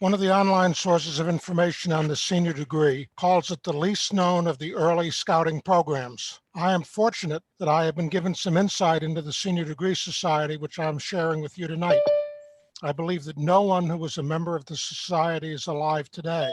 One of the online sources of information on the senior degree calls it the least known of the early scouting programs. I am fortunate that I have been given some insight into the Senior Degree Society, which I'm sharing with you tonight. I believe that no one who was a member of the society is alive today.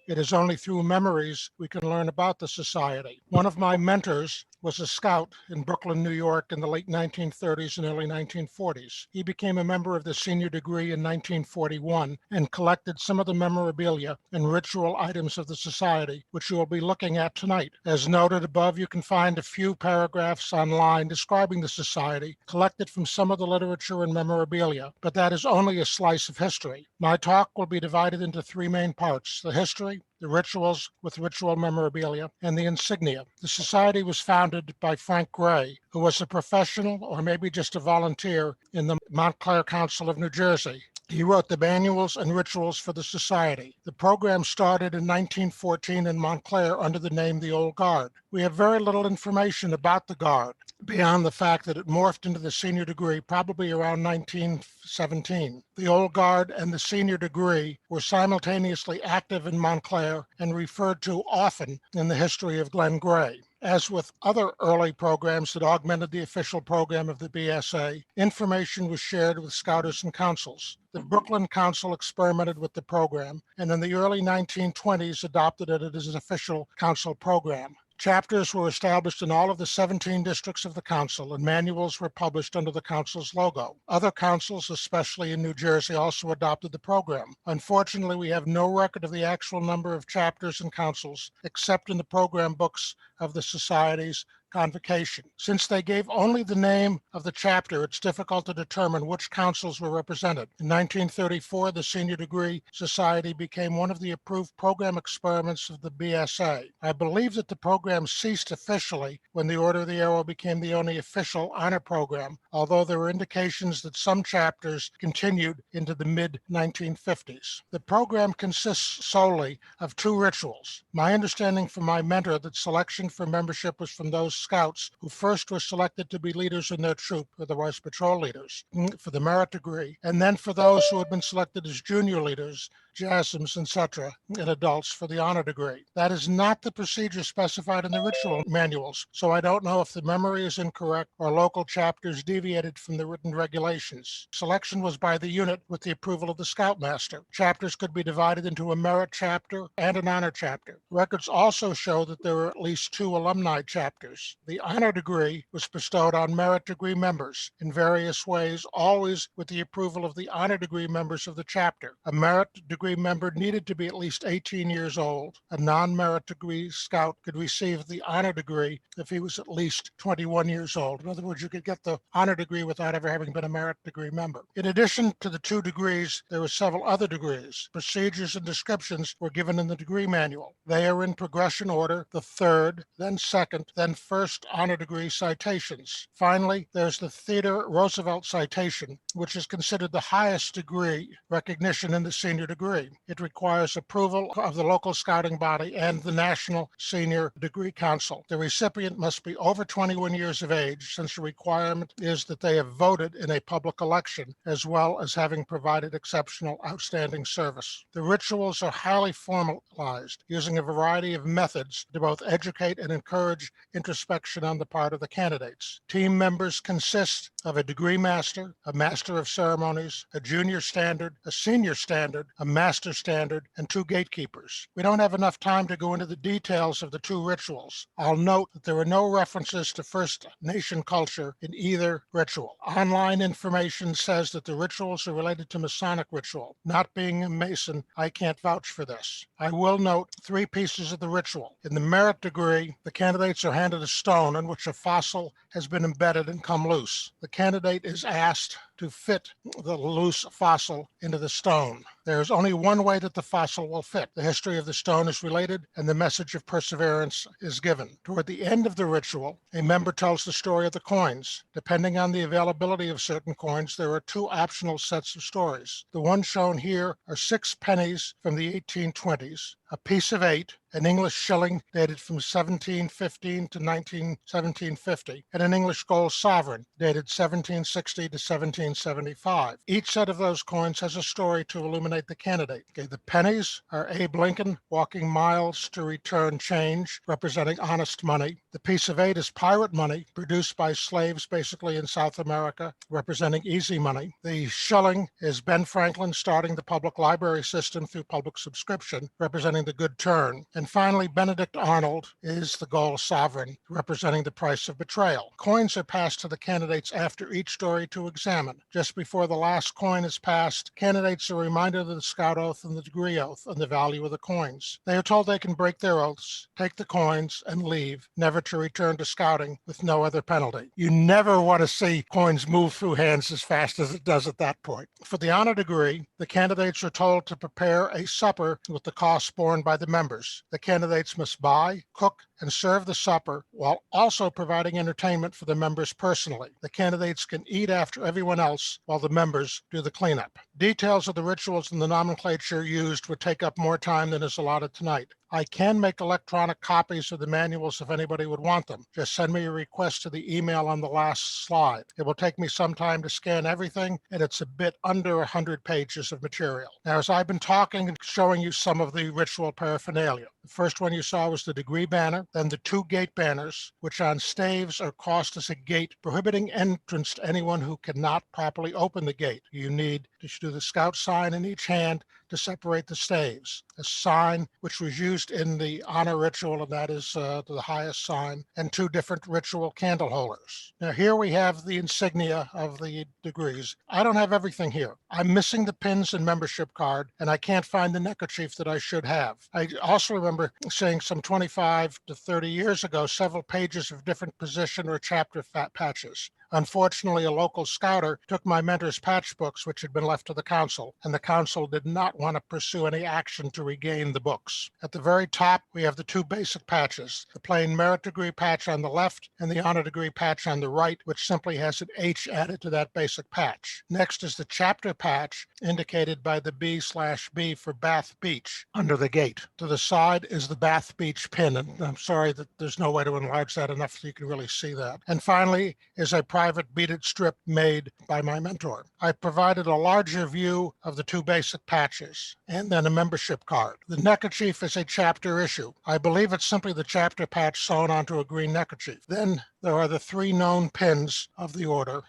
It is only through memories we can learn about the society. One of my mentors was a scout in Brooklyn, New York in the late 1930s and early 1940s. He became a member of the senior degree in 1941 and collected some of the memorabilia and ritual items of the society, which you will be looking at tonight. As noted above, you can find a few paragraphs online describing the society, collected from some of the literature and memorabilia, but that is only a slice of history. My talk will be divided into three main parts: the history, the rituals with ritual memorabilia, and the insignia. The society was founded by Frank Gray, who was a professional or maybe just a volunteer in the Montclair Council of New Jersey. He wrote the manuals and rituals for the society. The program started in 1914 in Montclair under the name the Old Guard. We have very little information about the Guard, beyond the fact that it morphed into the senior degree probably around 1917. The Old Guard and the senior degree were simultaneously active in Montclair and referred to often in the history of Glenn Gray. As with other early programs that augmented the official program of the BSA, information was shared with scouters and councils. The Brooklyn Council experimented with the program, and in the early 1920s adopted it as an official council program. Chapters were established in all of the 17 districts of the council, and manuals were published under the council's logo. Other councils, especially in New Jersey, also adopted the program. Unfortunately, we have no record of the actual number of chapters and councils, except in the program books of the society's convocation. Since they gave only the name of the chapter, it's difficult to determine which councils were represented. In 1934, the Senior Degree Society became one of the approved program experiments of the BSA. I believe that the program ceased officially when the Order of the Arrow became the only official honor program, although there were indications that some chapters continued into the mid-1950s. The program consists solely of two rituals. My understanding from my mentor that selection for membership was from those scouts who first were selected to be leaders in their troop, otherwise patrol leaders, for the merit degree, and then for those who had been selected as junior leaders, JASMs, etc., and adults for the honor degree. That is not the procedure specified in the ritual manuals, so I don't know if the memory is incorrect or local chapters deviated from the written regulations. Selection was by the unit with the approval of the scoutmaster. Chapters could be divided into a merit chapter and an honor chapter. Records also show that there were at least two alumni chapters. The honor degree was bestowed on merit degree members in various ways, always with the approval of the honor degree members of the chapter. A merit degree member needed to be at least 18 years old. A non-merit degree scout could receive the honor degree if he was at least 21 years old. In other words, you could get the honor degree without ever having been a merit degree member. In addition to the two degrees, there were several other degrees. Procedures and descriptions were given in the degree manual. They are in progression order: the third, then second, then first honor degree citations. Finally, there's the Theodore Roosevelt citation, which is considered the highest degree recognition in the senior degree. It requires approval of the local scouting body and the National Senior Degree Council. The recipient must be over 21 years of age, since the requirement is that they have voted in a public election, as well as having provided exceptional outstanding service. The rituals are highly formalized, using a variety of methods to both educate and encourage introspection on the part of the candidates. Team members consist of a degree master, a master of ceremonies, a junior standard, a senior standard, a master standard, and two gatekeepers. We don't have enough time to go into the details of the two rituals. I'll note that there are no references to First Nation culture in either ritual. Online information says that the rituals are related to Masonic ritual. Not being a Mason, I can't vouch for this. I will note three pieces of the ritual. In the merit degree, the candidates are handed a stone in which a fossil has been embedded and come loose. The candidate is asked to fit the loose fossil into the stone. There is only one way that the fossil will fit. The history of the stone is related, and the message of perseverance is given. Toward the end of the ritual, a member tells the story of the coins. Depending on the availability of certain coins, there are two optional sets of stories. The ones shown here are 6 pennies from the 1820s, a piece of 8, an English shilling dated from 1715 to 1750, and an English gold sovereign dated 1760 to 1775. Each set of those coins has a story to illuminate the candidate. Okay, the pennies are Abe Lincoln walking miles to return change, representing honest money. The piece of 8 is pirate money, produced by slaves basically in South America, representing easy money. The shilling is Ben Franklin starting the public library system through public subscription, representing the good turn. And finally, Benedict Arnold is the gold sovereign, representing the price of betrayal. Coins are passed to the candidates after each story to examine. Just before the last coin is passed, candidates are reminded of the scout oath and the degree oath and the value of the coins. They are told they can break their oaths, take the coins, and leave, never to return to scouting with no other penalty. You never want to see coins move through hands as fast as it does at that point. For the honor degree, the candidates are told to prepare a supper with the costs borne by the members. The candidates must buy, cook, and serve the supper while also providing entertainment for the members personally. The candidates can eat after everyone else while the members do the cleanup. Details of the rituals and the nomenclature used would take up more time than is allotted tonight. I can make electronic copies of the manuals if anybody would want them. Just send me a request to the email on the last slide. It will take me some time to scan everything, and it's a bit under 100 pages of material. Now, as I've been talking and showing you some of the ritual paraphernalia, the first one you saw was the degree banner, then the 2 gate banners, which on staves are crossed as a gate, prohibiting entrance to anyone who cannot properly open the gate. You need to do the scout sign in each hand to separate the staves. A sign which was used in the honor ritual, and that is the highest sign, and 2 different ritual candle holders. Now here we have the insignia of the degrees. I don't have everything here. I'm missing the pins and membership card, and I can't find the neckerchief that I should have. I also remember seeing some 25 to 30 years ago several pages of different position or chapter patches. Unfortunately, a local scouter took my mentor's patch books, which had been left to the council, and the council did not want to pursue any action to regain the books. At the very top, we have the 2 basic patches, the plain merit degree patch on the left and the honor degree patch on the right, which simply has an H added to that basic patch. Next is the chapter patch, indicated by the B/B for Bath Beach under the gate. To the side is the Bath Beach pin, and I'm sorry that there's no way to enlarge that enough so you can really see that. And finally is a private beaded strip made by my mentor. I provided a larger view of the 2 basic patches and then a membership card. The neckerchief is a chapter issue. I believe it's simply the chapter patch sewn onto a green neckerchief. Then there are the 3 known pins of the order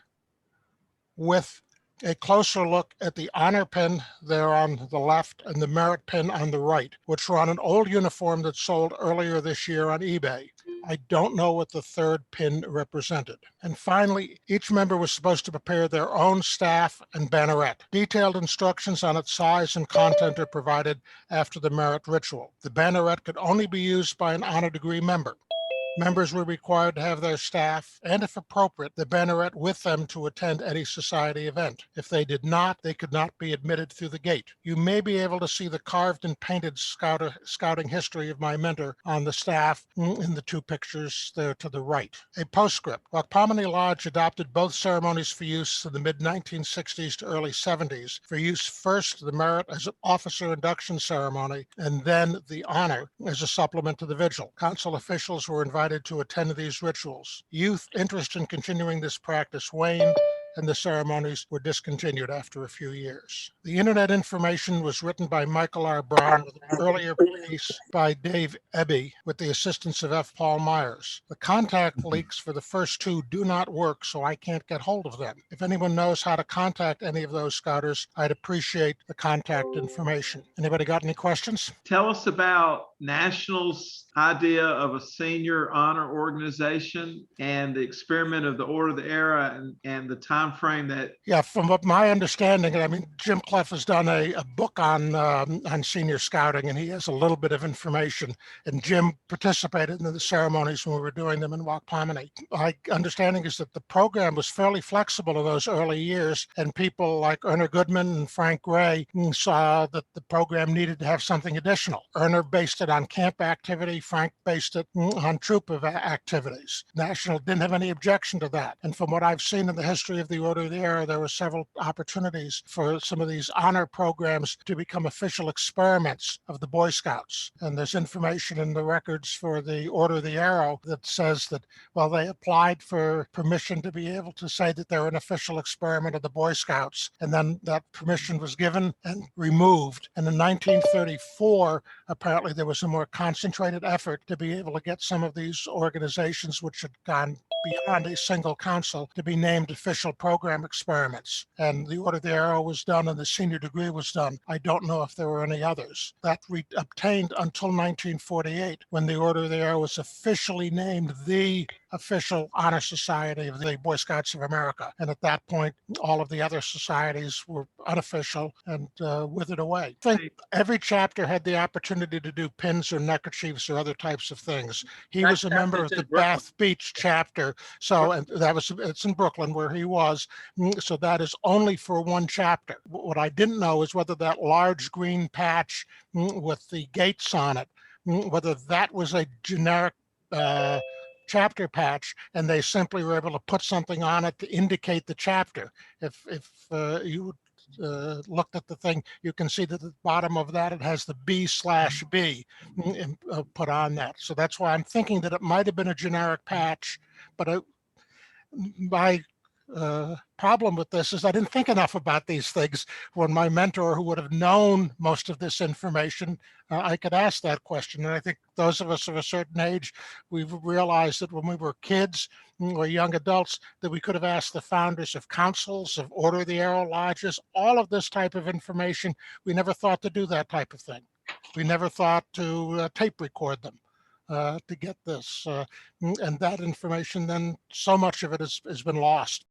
with a closer look at the honor pin there on the left and the merit pin on the right, which were on an old uniform that sold earlier this year on eBay. I don't know what the 3rd pin represented. And finally, each member was supposed to prepare their own staff and banneret. Detailed instructions on its size and content are provided after the merit ritual. The banneret could only be used by an honor degree member. Members were required to have their staff, and if appropriate, the banneret with them to attend any society event. If they did not, they could not be admitted through the gate. You may be able to see the carved and painted scouting history of my mentor on the staff in the 2 pictures there to the right. A postscript. Waakpamani Lodge adopted both ceremonies for use in the mid-1960s to early 70s. For use first, the merit as an officer induction ceremony, and then the honor as a supplement to the vigil. Council officials were invited to attend these rituals. Youth interest in continuing this practice waned, and the ceremonies were discontinued after a few years. The internet information was written by Michael R. Brown with an earlier piece by Dave Eby with the assistance of F. Paul Myers. The contact leaks for the first 2 do not work, so I can't get hold of them. If anyone knows how to contact any of those scouters, I'd appreciate the contact information. Anybody got any questions? Tell us about National's idea of a senior honor organization and the experiment of the Order of the Era and the time frame that. Yeah, from what my understanding, I mean, Jim Clough has done a book on senior scouting, and he has a little bit of information. And Jim participated in the ceremonies when we were doing them in Waakpamani. My understanding is that the program was fairly flexible in those early years, and people like Erner Goodman and Frank Gray saw that the program needed to have something additional. Erner based it on camp activity. Frank based it on troop activities. National didn't have any objection to that. And from what I've seen in the history of the Order of the Arrow, there were several opportunities for some of these honor programs to become official experiments of the Boy Scouts. And there's information in the records for the Order of the Arrow that says that, well, they applied for permission to be able to say that they're an official experiment of the Boy Scouts. And then that permission was given and removed. And in 1934, apparently there was a more concentrated effort to be able to get some of these organizations which had gone beyond a single council to be named official program experiments. And the Order of the Arrow was done and the senior degree was done. I don't know if there were any others. That obtained until 1948, when the Order of the Arrow was officially named the official honor society of the Boy Scouts of America. And at that point, all of the other societies were unofficial and withered away. I think every chapter had the opportunity to do pins or neckerchiefs or other types of things. He was a member of the Bath Beach chapter. So, and it's in Brooklyn where he was. So that is only for one chapter. What I didn't know is whether that large green patch with the gates on it, whether that was a generic chapter patch, and they simply were able to put something on it to indicate the chapter. If you looked at the thing, you can see that at the bottom of that, it has the B/B put on that. So that's why I'm thinking that it might have been a generic patch, but my problem with this is I didn't think enough about these things. When my mentor, who would have known most of this information, I could ask that question. And I think those of us of a certain age, we've realized that when we were kids or young adults, that we could have asked the founders of councils, of Order of the Arrow lodges, all of this type of information. We never thought to do that type of thing. We never thought to tape record them. To get this, and that information, then so much of it has been lost.